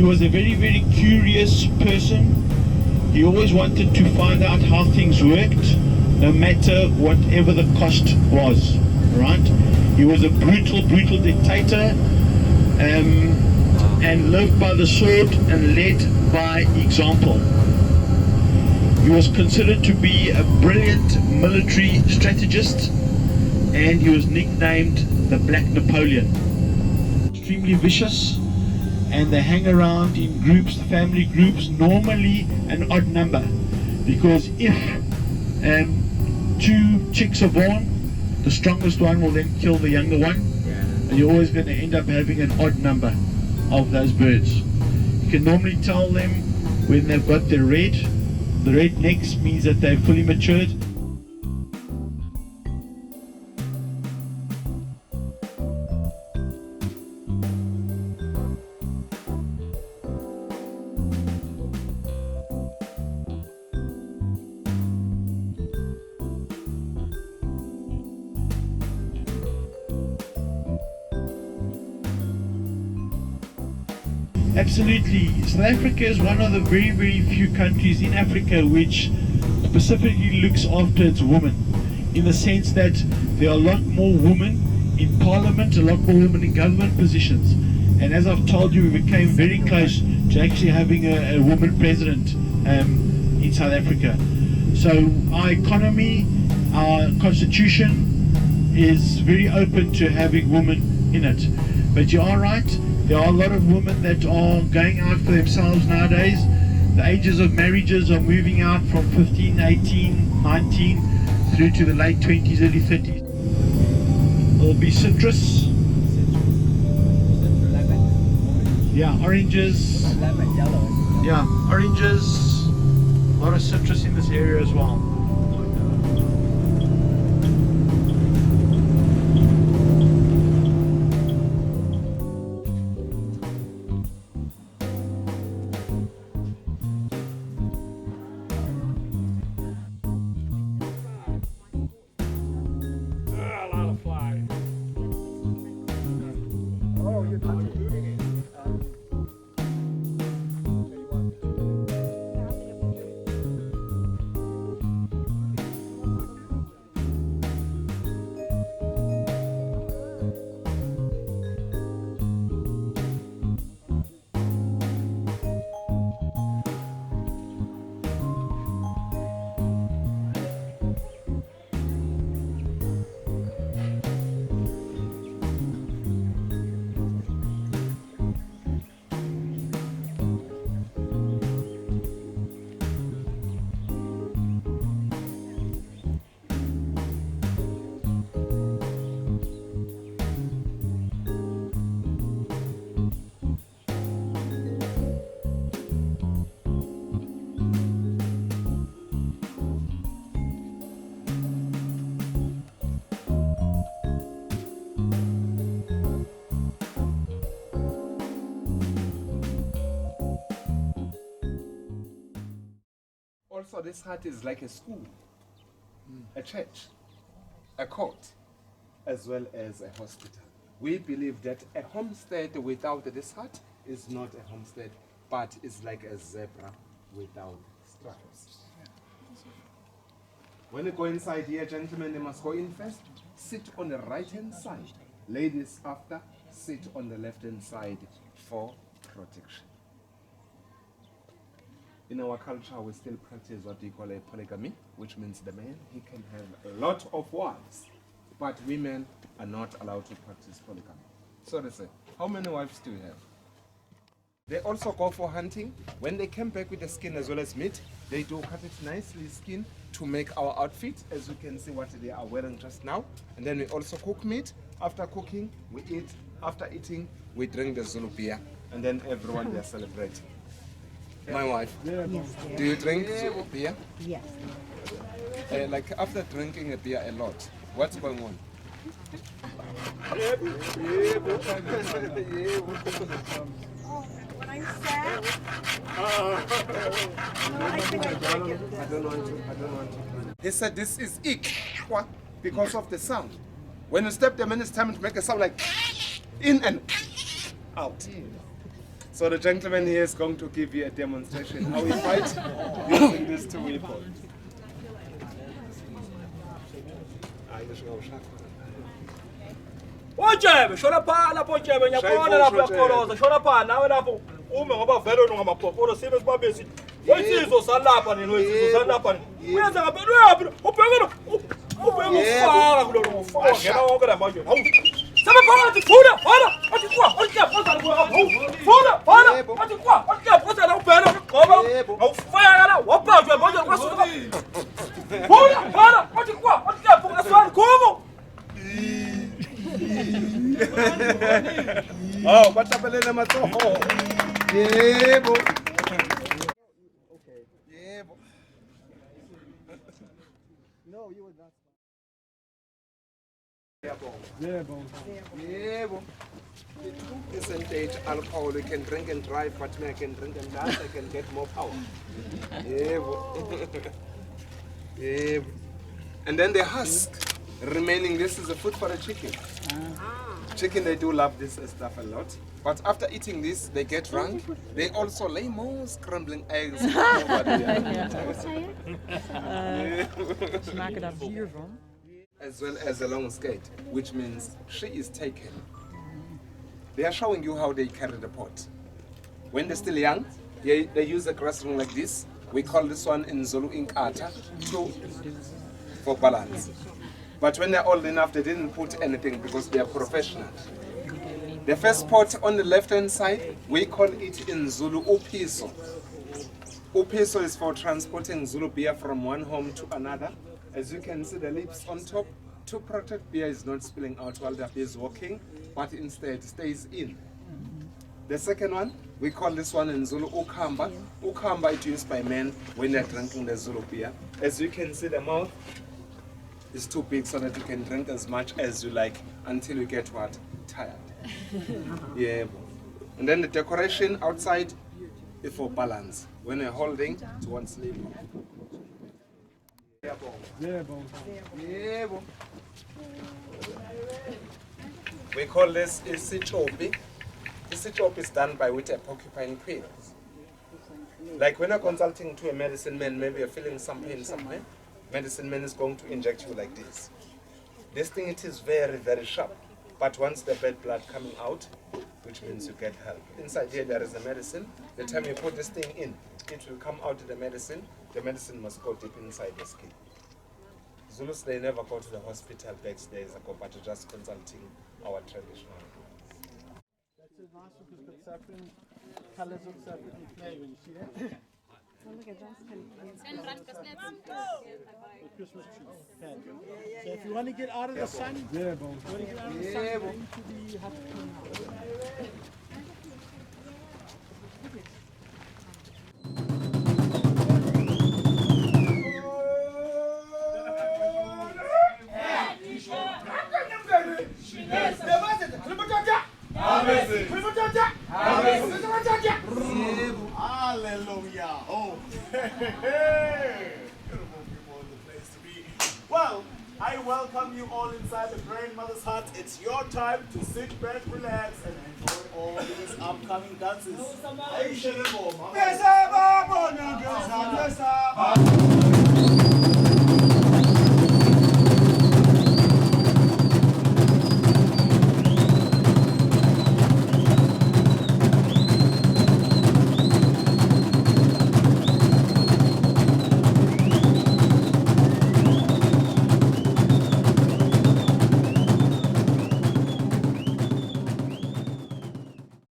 was a very, very curious person. He always wanted to find out how things worked, no matter whatever the cost was, right? He was a brutal, brutal dictator, and lived by the sword and led by example. He was considered to be a brilliant military strategist, and he was nicknamed the Black Napoleon. Extremely vicious, and they hang around in groups, family groups, normally an odd number, because if two chicks are born, the strongest one will then kill the younger one, and you're always going to end up having an odd number of those birds. You can normally tell them when they've got the red necks means that they're fully matured. Absolutely. South Africa is one of the very, very few countries in Africa which specifically looks after its women, in the sense that there are a lot more women in parliament, a lot more women in government positions. And as I've told you, we became very close to actually having a woman president in South Africa. So our economy, our constitution is very open to having women in it. But you are right. There are a lot of women that are going out for themselves nowadays. The ages of marriages are moving out from 15, 18, 19 through to the late 20s, early 30s. There'll be citrus. Yeah, oranges. Yeah, oranges. A lot of citrus in this area as well. Also, this hut is like a school, a church, a court, as well as a hospital. We believe that a homestead without this hut is not a homestead, but it's like a zebra without stripes. When you go inside here, gentlemen, they must go in first, sit on the right-hand side. Ladies, after, sit on the left-hand side for protection. In our culture, we still practice what we call a polygamy, which means the man, he can have a lot of wives, but women are not allowed to practice polygamy. So they say, how many wives do you have? They also go for hunting. When they come back with the skin as well as meat, they do cut it nicely skin to make our outfit, as you can see what they are wearing just now. And then we also cook meat. After cooking, we eat. After eating, we drink the Zulu beer. And then everyone, they are celebrating. My wife, Yes, do you drink beer? yes. Like after drinking a beer a lot, what's going on? When I'm sad, I think I drink it. I don't want to. He said this is ik because of the sound. When you step them in, it's time to make a sound like in and out. So the gentleman here is going to give you a demonstration how we fight using these two weapons. Ojebe shona pha lapho ojebe ngiyabona lapho yakoloza shona pha nawe lapho uma ngoba vele ungamapopolo sibe sibabesi wesizwe salapha nini wesizwe salapha nini uyenza ngabe uyapi ubhekela ubheka ufaka kulona ufaka ngena wonke la manje hawu sabe phakathi funa fana athi kwa athi phakathi kwa funa fana athi kwa athi phakathi la ubhela ugqoba awufaka la wabhajwe manje kwasuka funa fana athi kwa athi phakathi swani khomo. Oh, batapelele matsoho. Yebo. Yebo. No, you would not. Yebo. Yebo. Percentage alcohol, you can drink and drive, but me I can drink and dance, I can get more power. Yebo. Yebo. And then the husk remaining, this is the food for the chicken. Chicken, they do love this stuff a lot. But after eating this, they get drunk. They also lay more scrambling eggs. As well as a long skate, which means she is taken. They are showing you how they carry the pot. When they're still young, they use a grass ring like this. We call this one in Zulu inkata for balance. But when they're old enough, they didn't put anything because they are professional. The first pot on the left-hand side, we call it in Zulu upiso. Upiso is for transporting Zulu beer from one home to another. As you can see, the lips on top to protect beer is not spilling out while the beer is walking, but instead stays in. The second one, we call this one in Zulu ukamba. Ukamba is used by men when they're drinking the Zulu beer. As you can see, the mouth is too big so that you can drink as much as you like until you get what? Tired. Yeah. And then the decoration outside is for balance. When you're holding to one sleeve. We call this isichopi. Isichopi is done by with a porcupine quill. Like when you're consulting to a medicine man, maybe you're feeling some pain somewhere. Medicine man is going to inject you like this. This thing, it is very, very sharp. But once the bad blood coming out, which means you get help. Inside here there is a medicine. The time you put this thing in, it will come out the medicine. The medicine must go deep inside the skin. Zulus, they never go to the hospital days ago, but just consulting our traditional. That's a nice because the saffron colors of saffron flavor. You see that? Look at that. The Christmas tree. Okay. So if you want to get out of the sun, you want to get out of the sun, go into the hut. Hallelujah. Oh, hey. Beautiful people in the place to be. Well, I welcome you all inside the grandmother's hut. It's your time to sit back, relax, and enjoy all these upcoming dances.